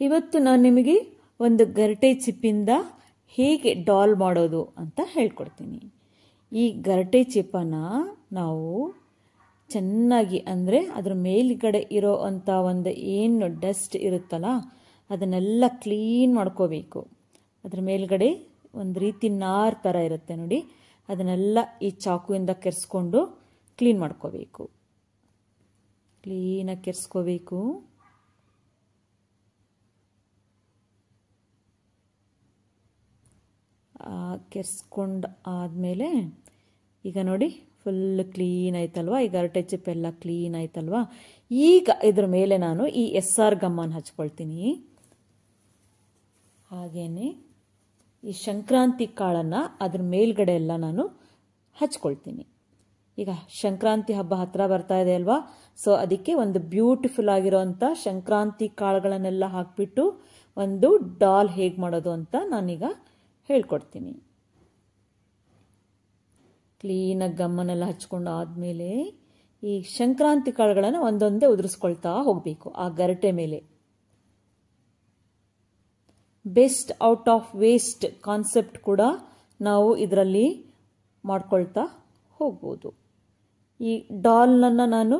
ಇವತ್ತು ನಾನು ನಿಮಗೆ ಒಂದು ಗರಟೆ ಚಿಪ್ಪಿಂದ ಹೇಗೆ ಡಾಲ್ ಮಾಡೋದು ಅಂತ ಹೇಳ್ಕೊಡ್ತೀನಿ. ಈ ಗರಟೆ ಚಿಪ್ಪನ್ನು ನಾವು ಚೆನ್ನಾಗಿ ಅಂದರೆ ಅದರ ಮೇಲ್ಗಡೆ ಇರೋ ಅಂಥ ಒಂದು ಏನು ಡಸ್ಟ್ ಇರುತ್ತಲ್ಲ ಅದನ್ನೆಲ್ಲ ಕ್ಲೀನ್ ಮಾಡ್ಕೋಬೇಕು. ಅದರ ಮೇಲ್ಗಡೆ ಒಂದು ರೀತಿ ನಾರ್ ಥರ ಇರುತ್ತೆ ನೋಡಿ, ಅದನ್ನೆಲ್ಲ ಈ ಚಾಕುವಿಂದ ಕೆರೆಸ್ಕೊಂಡು ಕ್ಲೀನ್ ಮಾಡ್ಕೋಬೇಕು. ಕ್ಲೀನಾಗಿ ಕೆರೆಸ್ಕೋಬೇಕು. ಕೆರೆಸ್ಕೊಂಡು ಆದಮೇಲೆ ಈಗ ನೋಡಿ ಫುಲ್ ಕ್ಲೀನ್ ಆಯ್ತಲ್ವಾ, ಈ ಗರಟೆ ಚಿಪ್ ಎಲ್ಲ ಕ್ಲೀನ್ ಆಯ್ತಲ್ವಾ. ಈಗ ಇದ್ರ ಮೇಲೆ ನಾನು ಈ SR ಗಮ್ಮನ್ನು ಹಚ್ಕೊಳ್ತೀನಿ. ಹಾಗೇನೆ ಈ ಸಂಕ್ರಾಂತಿ ಕಾಳನ್ನು ಅದ್ರ ಮೇಲ್ಗಡೆ ಎಲ್ಲ ನಾನು ಹಚ್ಕೊಳ್ತೀನಿ. ಈಗ ಸಂಕ್ರಾಂತಿ ಹಬ್ಬ ಹತ್ರ ಬರ್ತಾ ಇದೆ ಅಲ್ವಾ, ಸೊ ಅದಕ್ಕೆ ಒಂದು ಬ್ಯೂಟಿಫುಲ್ ಆಗಿರೋಂಥ ಸಂಕ್ರಾಂತಿ ಕಾಳುಗಳನ್ನೆಲ್ಲ ಹಾಕ್ಬಿಟ್ಟು ಒಂದು ಡಾಲ್ ಹೇಗೆ ಮಾಡೋದು ಅಂತ ನಾನೀಗ ಹೇಳ್ಕೊಡ್ತೀನಿ. ಕ್ಲೀನಾಗಿ ಗಮ್ಮನೆಲ್ಲ ಹಚ್ಕೊಂಡು ಆದಮೇಲೆ ಈ ಸಂಕ್ರಾಂತಿ ಕಾಳುಗಳನ್ನು ಒಂದೊಂದೇ ಉದುರಿಸ್ಕೊಳ್ತಾ ಹೋಗಬೇಕು ಆ ಗರಟೆ ಮೇಲೆ. Best out of waste concept ಕೂಡ ನಾವು ಇದರಲ್ಲಿ ಮಾಡ್ಕೊಳ್ತಾ ಹೋಗ್ಬೋದು. ಈ ಡಾಲ್ನನ್ನು ನಾನು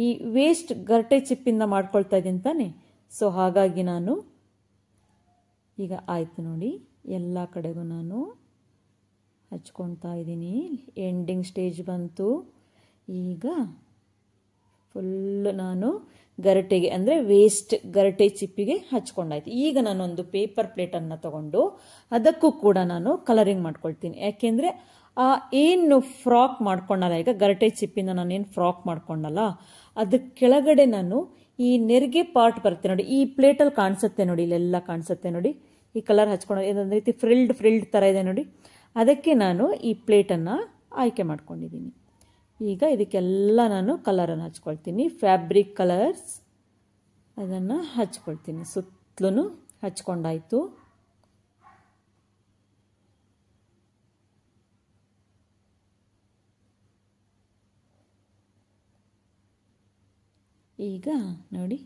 ಈ ವೇಸ್ಟ್ ಗರಟೆ ಚಿಪ್ಪಿಂದ ಮಾಡ್ಕೊಳ್ತಾ ಇದ್ದೀನಿ ತಾನೆ, ಸೊ ಹಾಗಾಗಿ ನಾನು ಈಗ ಆಯ್ತು ನೋಡಿ ಎಲ್ಲ ಕಡೆಗೂ ನಾನು ಹಚ್ಕೊಳ್ತಾ ಇದ್ದೀನಿ. ಎಂಡಿಂಗ್ ಸ್ಟೇಜ್ ಬಂತು. ಈಗ ಫುಲ್ ನಾನು ಗರಟೆಗೆ ಅಂದರೆ ವೇಸ್ಟ್ ಗರಟೆ ಚಿಪ್ಪಿಗೆ ಹಚ್ಕೊಂಡಾಯ್ತು. ಈಗ ನಾನೊಂದು ಪೇಪರ್ ಪ್ಲೇಟನ್ನು ತಗೊಂಡು ಅದಕ್ಕೂ ಕೂಡ ನಾನು ಕಲರಿಂಗ್ ಮಾಡ್ಕೊಳ್ತೀನಿ. ಯಾಕೆಂದರೆ ಏನು ಫ್ರಾಕ್ ಮಾಡ್ಕೊಂಡಲ್ಲ, ಈಗ ಗರಟೆ ಚಿಪ್ಪಿಂದ ನಾನೇನು ಫ್ರಾಕ್ ಮಾಡ್ಕೊಂಡಲ್ಲ ಅದಕ್ಕೆ ಕೆಳಗಡೆ ನಾನು ಈ ನೆರಿಗೆ ಪಾರ್ಟ್ ಬರುತ್ತೆ ನೋಡಿ, ಈ ಪ್ಲೇಟಲ್ಲಿ ಕಾಣಿಸುತ್ತೆ ನೋಡಿ, ಇಲ್ಲೆಲ್ಲ ಕಾಣಿಸುತ್ತೆ ನೋಡಿ, ಈ ಕಲರ್ ಹಚ್ಕೊಂಡು ಇದೊಂದು ರೀತಿ ಫ್ರಿಲ್ಡ್ ಥರ ಇದೆ ನೋಡಿ, ಅದಕ್ಕೆ ನಾನು ಈ ಪ್ಲೇಟನ್ನು ಆಯ್ಕೆ ಮಾಡ್ಕೊಂಡಿದ್ದೀನಿ. ಈಗ ಇದಕ್ಕೆಲ್ಲ ನಾನು ಕಲರನ್ನು ಹಚ್ಕೊಳ್ತೀನಿ. ಫ್ಯಾಬ್ರಿಕ್ ಕಲರ್ಸ್ ಅದನ್ನು ಹಚ್ಕೊಳ್ತೀನಿ. ಸುತ್ತಲೂ ಹಚ್ಕೊಂಡಾಯಿತು. ಈಗ ನೋಡಿ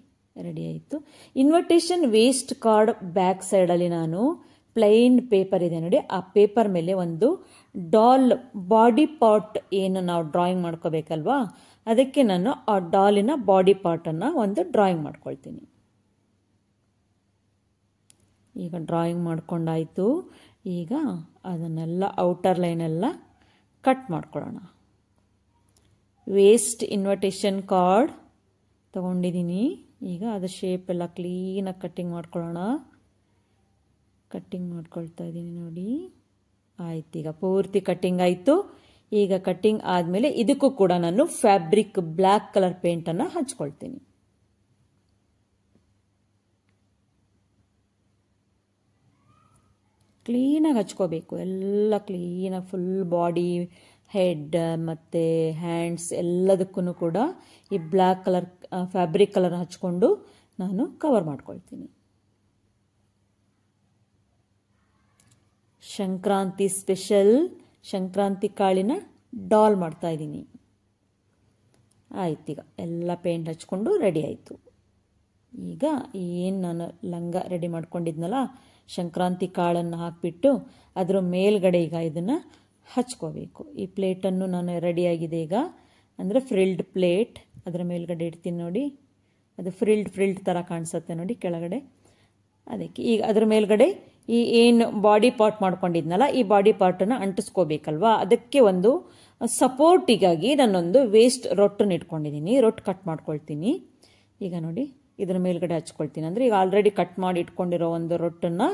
ರೆಡಿ ಆಯಿತು. ಇನ್ವಿಟೇಷನ್ ವೇಸ್ಟ್ ಕಾರ್ಡ್ ಬ್ಯಾಕ್ ಸೈಡಲ್ಲಿ ನಾನು ಪ್ಲೈನ್ ಪೇಪರ್ ಇದೆ ನೋಡಿ, ಆ ಪೇಪರ್ ಮೇಲೆ ಒಂದು ಡಾಲ್ ಬಾಡಿ ಪಾರ್ಟ್ ಏನು ನಾವು ಡ್ರಾಯಿಂಗ್ ಮಾಡ್ಕೋಬೇಕಲ್ವಾ, ಅದಕ್ಕೆ ನಾನು ಆ ಡಾಲಿನ ಬಾಡಿ ಪಾರ್ಟನ್ನು ಒಂದು ಡ್ರಾಯಿಂಗ್ ಮಾಡ್ಕೊಳ್ತೀನಿ. ಈಗ ಡ್ರಾಯಿಂಗ್ ಮಾಡ್ಕೊಂಡಾಯಿತು. ಈಗ ಅದನ್ನೆಲ್ಲ ಔಟರ್ ಲೈನೆಲ್ಲ ಕಟ್ ಮಾಡ್ಕೊಳ್ಳೋಣ. ವೇಸ್ಟ್ ಇನ್ವಿಟೇಷನ್ ಕಾರ್ಡ್ ತಗೊಂಡಿದ್ದೀನಿ. ಈಗ ಅದ್ರ ಶೇಪ್ ಎಲ್ಲ ಕ್ಲೀನಾಗಿ ಕಟ್ಟಿಂಗ್ ಮಾಡ್ಕೊಳ್ಳೋಣ. ಕಟ್ಟಿಂಗ್ ಮಾಡ್ಕೊಳ್ತಾ ಇದ್ದೀನಿ ನೋಡಿ. ಆಯ್ತು, ಈಗ ಪೂರ್ತಿ ಕಟ್ಟಿಂಗ್ ಆಯಿತು. ಈಗ ಕಟ್ಟಿಂಗ್ ಆದಮೇಲೆ ಇದಕ್ಕೂ ಕೂಡ ನಾನು ಫ್ಯಾಬ್ರಿಕ್ ಬ್ಲ್ಯಾಕ್ ಕಲರ್ ಪೇಂಟನ್ನು ಹಚ್ಕೊಳ್ತೀನಿ. ಕ್ಲೀನಾಗಿ ಹಚ್ಕೋಬೇಕು, ಎಲ್ಲ ಕ್ಲೀನಾಗಿ ಫುಲ್ ಬಾಡಿ, ಹೆಡ್ ಮತ್ತು ಹ್ಯಾಂಡ್ಸ್ ಎಲ್ಲದಕ್ಕೂ ಕೂಡ ಈ ಬ್ಲ್ಯಾಕ್ ಕಲರ್ ಫ್ಯಾಬ್ರಿಕ್ ಕಲರ್ ಹಚ್ಕೊಂಡು ನಾನು ಕವರ್ ಮಾಡ್ಕೊಳ್ತೀನಿ. ಸಂಕ್ರಾಂತಿ ಸ್ಪೆಷಲ್ ಸಂಕ್ರಾಂತಿ ಕಾಳಿನ ಡಾಲ್ ಮಾಡ್ತಾ ಇದ್ದೀನಿ. ಆಯ್ತು, ಈಗ ಎಲ್ಲ ಪೇಂಟ್ ಹಚ್ಕೊಂಡು ರೆಡಿ ಆಯಿತು. ಈಗ ಏನು ನಾನು ಲಂಗ ರೆಡಿ ಮಾಡ್ಕೊಂಡಿದ್ನಲ್ಲ, ಸಂಕ್ರಾಂತಿ ಕಾಳನ್ನು ಹಾಕಿಬಿಟ್ಟು ಅದರ ಮೇಲ್ಗಡೆ ಈಗ ಇದನ್ನು ಹಚ್ಕೋಬೇಕು. ಈ ಪ್ಲೇಟನ್ನು ನಾನು ರೆಡಿಯಾಗಿದೆ ಈಗ, ಅಂದರೆ ಫ್ರಿಲ್ಡ್ ಪ್ಲೇಟ್ ಅದರ ಮೇಲ್ಗಡೆ ಇಡ್ತೀನಿ ನೋಡಿ, ಅದು ಫ್ರಿಲ್ಡ್ ಥರ ಕಾಣಿಸುತ್ತೆ ನೋಡಿ ಕೆಳಗಡೆ. ಅದಕ್ಕೆ ಈಗ ಅದರ ಮೇಲ್ಗಡೆ ಈ ಏನು ಬಾಡಿ ಪಾರ್ಟ್ ಮಾಡ್ಕೊಂಡಿದ್ನಲ್ಲ ಈ ಬಾಡಿ ಪಾರ್ಟನ್ನು ಅಂಟಿಸ್ಕೋಬೇಕಲ್ವಾ, ಅದಕ್ಕೆ ಒಂದು ಸಪೋರ್ಟಿಗಾಗಿ ನಾನೊಂದು ವೇಸ್ಟ್ ರೊಟ್ಟನ್ನು ಇಟ್ಕೊಂಡಿದ್ದೀನಿ. ರೊಟ್ಟು ಕಟ್ ಮಾಡ್ಕೊಳ್ತೀನಿ. ಈಗ ನೋಡಿ ಇದರ ಮೇಲ್ಗಡೆ ಹಚ್ಕೊಳ್ತೀನಿ. ಅಂದರೆ ಈಗ ಆಲ್ರೆಡಿ ಕಟ್ ಮಾಡಿ ಇಟ್ಕೊಂಡಿರೋ ಒಂದು ರೊಟ್ಟನ್ನು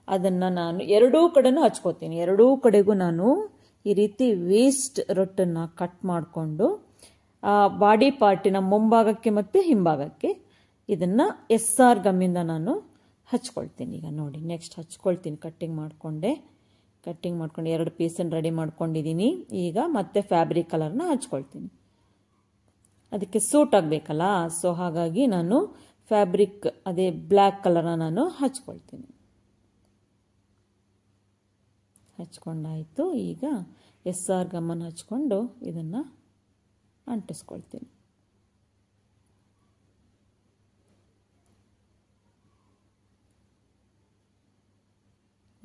ಅದನ್ನು ನಾನು ಎರಡೂ ಕಡೆನೂ ಹಚ್ಕೋತೀನಿ. ಎರಡೂ ಕಡೆಗೂ ನಾನು ಈ ರೀತಿ ವೇಸ್ಟ್ ರೊಟ್ಟನ್ನು ಕಟ್ ಮಾಡಿಕೊಂಡು ಆ ಬಾಡಿ ಪಾರ್ಟಿನ ಮುಂಭಾಗಕ್ಕೆ ಮತ್ತು ಹಿಂಭಾಗಕ್ಕೆ ಇದನ್ನು SR ಗಮ್ಮಿಂದ ನಾನು ಹಚ್ಕೊಳ್ತೀನಿ. ಈಗ ನೋಡಿ ನೆಕ್ಸ್ಟ್ ಹಚ್ಕೊಳ್ತೀನಿ. ಕಟ್ಟಿಂಗ್ ಮಾಡ್ಕೊಂಡು ಎರಡು ಪೀಸನ್ನು ರೆಡಿ ಮಾಡ್ಕೊಂಡಿದ್ದೀನಿ. ಈಗ ಮತ್ತೆ ಫ್ಯಾಬ್ರಿಕ್ ಕಲರ್ನ ಹಚ್ಕೊಳ್ತೀನಿ. ಅದಕ್ಕೆ ಸೂಟ್ ಆಗಬೇಕಲ್ಲ, ಸೊ ಹಾಗಾಗಿ ನಾನು ಫ್ಯಾಬ್ರಿಕ್ ಅದೇ ಬ್ಲ್ಯಾಕ್ ಕಲರ್ನ ನಾನು ಹಚ್ಕೊಳ್ತೀನಿ. ಹಚ್ಕೊಂಡಾಯಿತು. ಈಗ SR ಗಮ್ಮನ್ನು ಹಚ್ಕೊಂಡು ಇದನ್ನು ಅಂಟಿಸ್ಕೊಳ್ತೀನಿ.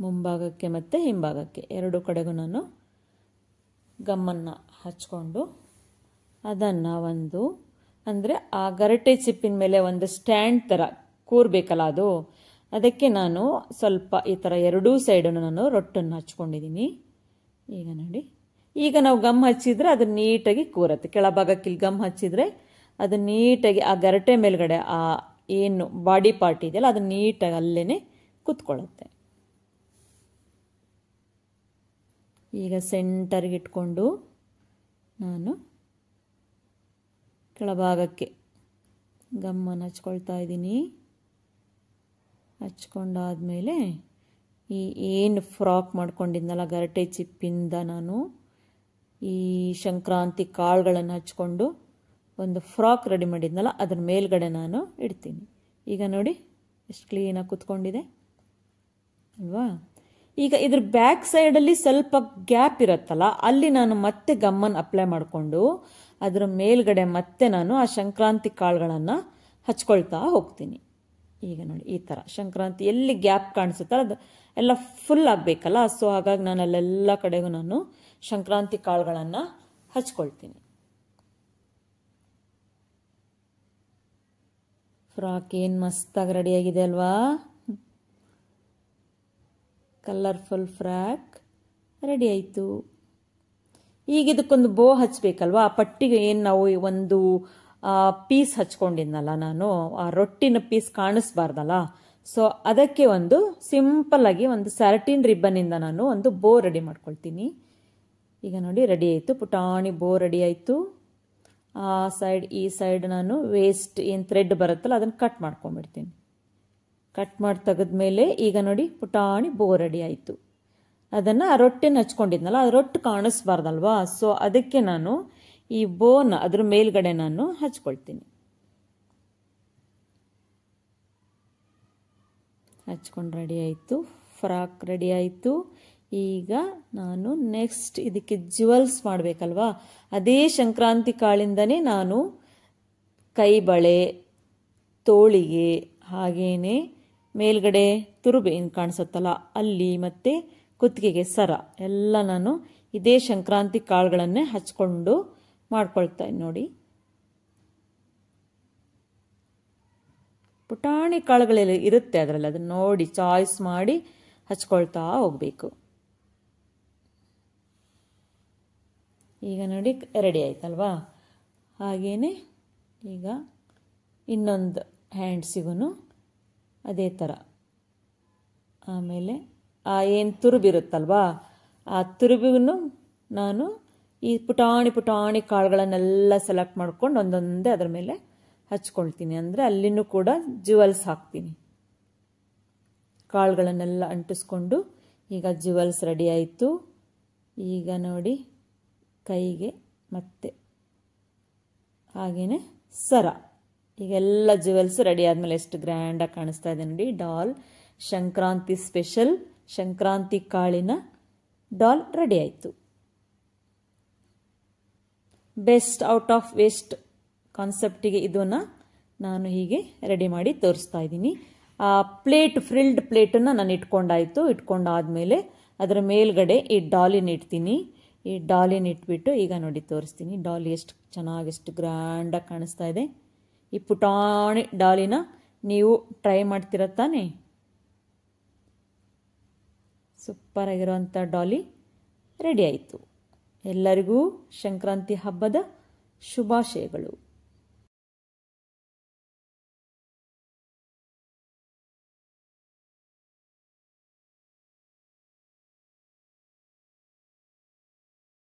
ಮುಂಭಾಗಕ್ಕೆ ಮತ್ತು ಹಿಂಭಾಗಕ್ಕೆ ಎರಡು ಕಡೆಗೂ ನಾನು ಗಮ್ಮನ್ನು ಹಚ್ಕೊಂಡು ಅದನ್ನು ಒಂದು ಅಂದರೆ ಆ ಗರಟೆ ಚಿಪ್ಪಿನ ಮೇಲೆ ಒಂದು ಸ್ಟ್ಯಾಂಡ್ ಥರ ಕೂರಬೇಕಲ್ಲ ಅದು, ಅದಕ್ಕೆ ನಾನು ಸ್ವಲ್ಪ ಈ ಥರ ಎರಡೂ ಸೈಡನ್ನು ನಾನು ರೊಟ್ಟನ್ನು ಹಚ್ಕೊಂಡಿದ್ದೀನಿ. ಈಗ ನೋಡಿ, ಈಗ ನಾವು ಗಮ್ ಹಚ್ಚಿದರೆ ಅದು ನೀಟಾಗಿ ಕೂರುತ್ತೆ. ಕೆಳಭಾಗಕ್ಕೆ ಇಲ್ಲಿ ಗಮ್ ಹಚ್ಚಿದರೆ ಅದು ನೀಟಾಗಿ ಆ ಗರಟೆ ಮೇಲ್ಗಡೆ ಆ ಏನು ಬಾಡಿ ಪಾರ್ಟ್ ಇದೆಯಲ್ಲ ಅದು ನೀಟಾಗಿ ಅಲ್ಲೇ ಕೂತ್ಕೊಳ್ಳುತ್ತೆ. ಈಗ ಸೆಂಟರ್ಗೆ ಇಟ್ಕೊಂಡು ನಾನು ಕೆಳಭಾಗಕ್ಕೆ ಗಮ್ಮನ್ನು ಹಚ್ಕೊಳ್ತಾ ಇದ್ದೀನಿ. ಹಚ್ಕೊಂಡಾದ್ಮೇಲೆ ಈ ಏನು ಫ್ರಾಕ್ ಮಾಡ್ಕೊಂಡಿದ್ನಲ್ಲ ಗರಟೆ ಚಿಪ್ಪಿಂದ ನಾನು ಈ ಸಂಕ್ರಾಂತಿ ಕಾಳುಗಳನ್ನು ಹಚ್ಕೊಂಡು ಒಂದು ಫ್ರಾಕ್ ರೆಡಿ ಮಾಡಿದ್ನಲ್ಲ ಅದ್ರ ಮೇಲ್ಗಡೆ ನಾನು ಇಡ್ತೀನಿ. ಈಗ ನೋಡಿ ಎಷ್ಟು ಕ್ಲೀನಾಗಿ ಕೂತ್ಕೊಂಡಿದೆ ಅಲ್ವಾ. ಈಗ ಇದ್ರ ಬ್ಯಾಕ್ ಸೈಡಲ್ಲಿ ಸ್ವಲ್ಪ ಗ್ಯಾಪ್ ಇರುತ್ತಲ್ಲ, ಅಲ್ಲಿ ನಾನು ಮತ್ತೆ ಗಮ್ಮನ್ನು ಅಪ್ಲೈ ಮಾಡಿಕೊಂಡು ಅದರ ಮೇಲ್ಗಡೆ ಮತ್ತೆ ನಾನು ಆ ಸಂಕ್ರಾಂತಿ ಕಾಳುಗಳನ್ನು ಹಚ್ಕೊಳ್ತಾ ಹೋಗ್ತೀನಿ. ಈಗ ನೋಡಿ ಈ ಥರ ಸಂಕ್ರಾಂತಿ ಎಲ್ಲಿ ಗ್ಯಾಪ್ ಕಾಣಿಸುತ್ತಲ್ಲ ಅದು ಎಲ್ಲ ಫುಲ್ ಆಗಬೇಕಲ್ಲ, ಸೊ ಹಾಗಾಗಿ ನಾನು ಅಲ್ಲೆಲ್ಲ ಕಡೆಗೂ ನಾನು ಸಂಕ್ರಾಂತಿ ಕಾಳುಗಳನ್ನು ಹಚ್ಕೊಳ್ತೀನಿ. ಫ್ರಾಕ್ ಏನು ಮಸ್ತಾಗಿ ರೆಡಿಯಾಗಿದೆ ಅಲ್ವಾ. ಕಲರ್ಫುಲ್ ಫ್ರಾಕ್ ರೆಡಿ ಆಯಿತು. ಈಗ ಇದಕ್ಕೊಂದು ಬೋ ಹಚ್ಚಬೇಕಲ್ವಾ, ಆ ಪಟ್ಟಿಗೆ ಏನು ನಾವು ಒಂದು ಪೀಸ್ ಹಚ್ಕೊಂಡಿದ್ನಲ್ಲ ನಾನು, ಆ ರೊಟ್ಟಿನ ಪೀಸ್ ಕಾಣಿಸ್ಬಾರ್ದಲ್ಲ, ಸೊ ಅದಕ್ಕೆ ಒಂದು ಸಿಂಪಲ್ ಆಗಿ ಒಂದು ಸ್ಯಾಟಿನ್ ರಿಬ್ಬನ್ನಿಂದ ನಾನು ಒಂದು ಬೋ ರೆಡಿ ಮಾಡ್ಕೊಳ್ತೀನಿ. ಈಗ ನೋಡಿ ರೆಡಿ ಆಯಿತು, ಪುಟಾಣಿ ಬೋ ರೆಡಿ ಆಯಿತು. ಆ ಸೈಡ್ ಈ ಸೈಡ್ ನಾನು ವೇಸ್ಟ್ ಏನು ಥ್ರೆಡ್ ಬರುತ್ತಲ್ಲ ಅದನ್ನು ಕಟ್ ಮಾಡ್ಕೊಂಡ್ಬಿಡ್ತೀನಿ. ಕಟ್ ಮಾಡಿ ತೆಗೆದ್ಮೇಲೆ ಈಗ ನೋಡಿ ಪುಟಾಣಿ ಬೋ ರೆಡಿ ಆಯಿತು. ಅದನ್ನು ಆ ರೊಟ್ಟಿನ ಹಚ್ಕೊಂಡಿದ್ನಲ್ಲ ಅದು ರೊಟ್ಟು ಕಾಣಿಸ್ಬಾರ್ದಲ್ವಾ, ಸೊ ಅದಕ್ಕೆ ನಾನು ಈ ಬೋನ ಅದ್ರ ಮೇಲ್ಗಡೆ ನಾನು ಹಚ್ಕೊಳ್ತೀನಿ. ಹಚ್ಕೊಂಡು ರೆಡಿ ಆಯಿತು, ಫ್ರಾಕ್ ರೆಡಿ ಆಯಿತು. ಈಗ ನಾನು ನೆಕ್ಸ್ಟ್ ಇದಕ್ಕೆ ಜ್ಯುವೆಲ್ಸ್ ಮಾಡಬೇಕಲ್ವಾ, ಅದೇ ಸಂಕ್ರಾಂತಿ ಕಾಳಿಂದನೇ ನಾನು ಕೈ ಬಳೆ, ತೋಳಿಗೆ, ಹಾಗೇನೆ ಮೇಲ್ಗಡೆ ತುರುಬೆ ಏನು ಕಾಣಿಸುತ್ತಲ್ಲ ಅಲ್ಲಿ, ಮತ್ತು ಕುತ್ತಿಗೆಗೆ ಸರ ಎಲ್ಲ ನಾನು ಇದೇ ಸಂಕ್ರಾಂತಿ ಕಾಳುಗಳನ್ನೇ ಹಚ್ಕೊಂಡು ಮಾಡ್ಕೊಳ್ತಾ ನೋಡಿ. ಪುಟಾಣಿ ಕಾಳುಗಳೆಲ್ಲ ಇರುತ್ತೆ ಅದರಲ್ಲಿ, ಅದನ್ನ ನೋಡಿ ಚಾಯ್ಸ್ ಮಾಡಿ ಹಚ್ಕೊಳ್ತಾ ಹೋಗಬೇಕು. ಈಗ ನೋಡಿ ರೆಡಿ ಆಯ್ತಲ್ವಾ. ಹಾಗೇನೆ ಈಗ ಇನ್ನೊಂದು ಹ್ಯಾಂಡ್ಸಿಗೂ ಅದೇ ಥರ, ಆಮೇಲೆ ಆ ಏನು ತುರುಬಿರುತ್ತಲ್ವಾ ಆ ತುರುಬಿಗೂ ನಾನು ಈ ಪುಟಾಣಿ ಪುಟಾಣಿ ಕಾಳುಗಳನ್ನೆಲ್ಲ ಸೆಲೆಕ್ಟ್ ಮಾಡ್ಕೊಂಡು ಒಂದೊಂದೇ ಅದರ ಮೇಲೆ ಹಚ್ಕೊಳ್ತೀನಿ. ಅಂದರೆ ಅಲ್ಲಿನೂ ಕೂಡ ಜ್ಯುವೆಲ್ಸ್ ಹಾಕ್ತೀನಿ. ಕಾಳುಗಳನ್ನೆಲ್ಲ ಅಂಟಿಸ್ಕೊಂಡು ಈಗ ಜ್ಯುವೆಲ್ಸ್ ರೆಡಿ ಆಯಿತು. ಈಗ ನೋಡಿ ಕೈಗೆ ಮತ್ತೆ ಹಾಗೇನೆ ಸರ, ಈಗೆಲ್ಲ ಜ್ಯುವೆಲ್ಸ್ ರೆಡಿ ಆದಮೇಲೆ ಎಷ್ಟು ಗ್ರ್ಯಾಂಡಾಗಿ ಕಾಣಿಸ್ತಾ ಇದೆ ನೋಡಿ. ಡಾಲ್ ಸಂಕ್ರಾಂತಿ ಸ್ಪೆಷಲ್ ಸಂಕ್ರಾಂತಿ ಕಾಳಿನ ಡಾಲ್ ರೆಡಿ ಆಯಿತು. ಬೆಸ್ಟ್ ಔಟ್ ಆಫ್ ವೇಸ್ಟ್ ಕಾನ್ಸೆಪ್ಟಿಗೆ ಇದನ್ನು ನಾನು ಹೀಗೆ ರೆಡಿ ಮಾಡಿ ತೋರಿಸ್ತಾ ಇದ್ದೀನಿ. ಆ ಪ್ಲೇಟ್ ಫ್ರಿಲ್ಡ್ ಪ್ಲೇಟನ್ನು ನಾನು ಇಟ್ಕೊಂಡಾಯಿತು. ಇಟ್ಕೊಂಡಾದ್ಮೇಲೆ ಅದರ ಮೇಲ್ಗಡೆ ಈ ಡಾಲಿನ ಇಡ್ತೀನಿ. ಈ ಡಾಲಿನ ಇಟ್ಬಿಟ್ಟು ಈಗ ನೋಡಿ ತೋರಿಸ್ತೀನಿ. ಡಾಲಿ ಎಷ್ಟು ಚೆನ್ನಾಗಿ ಎಷ್ಟು ಗ್ರ್ಯಾಂಡಾಗಿ ಕಾಣಿಸ್ತಾ ಇದೆ. ಈ ಪುಟಾಣಿ ಡಾಲಿನ ನೀವು ಟ್ರೈ ಮಾಡ್ತೀರ ತಾನೆ. ಸೂಪರ್ ಆಗಿರೋಂಥ ಡಾಲಿ ರೆಡಿ ಆಯಿತು. ಎಲ್ಲರಿಗೂ ಸಂಕ್ರಾಂತಿ ಹಬ್ಬದ ಶುಭಾಶಯಗಳು.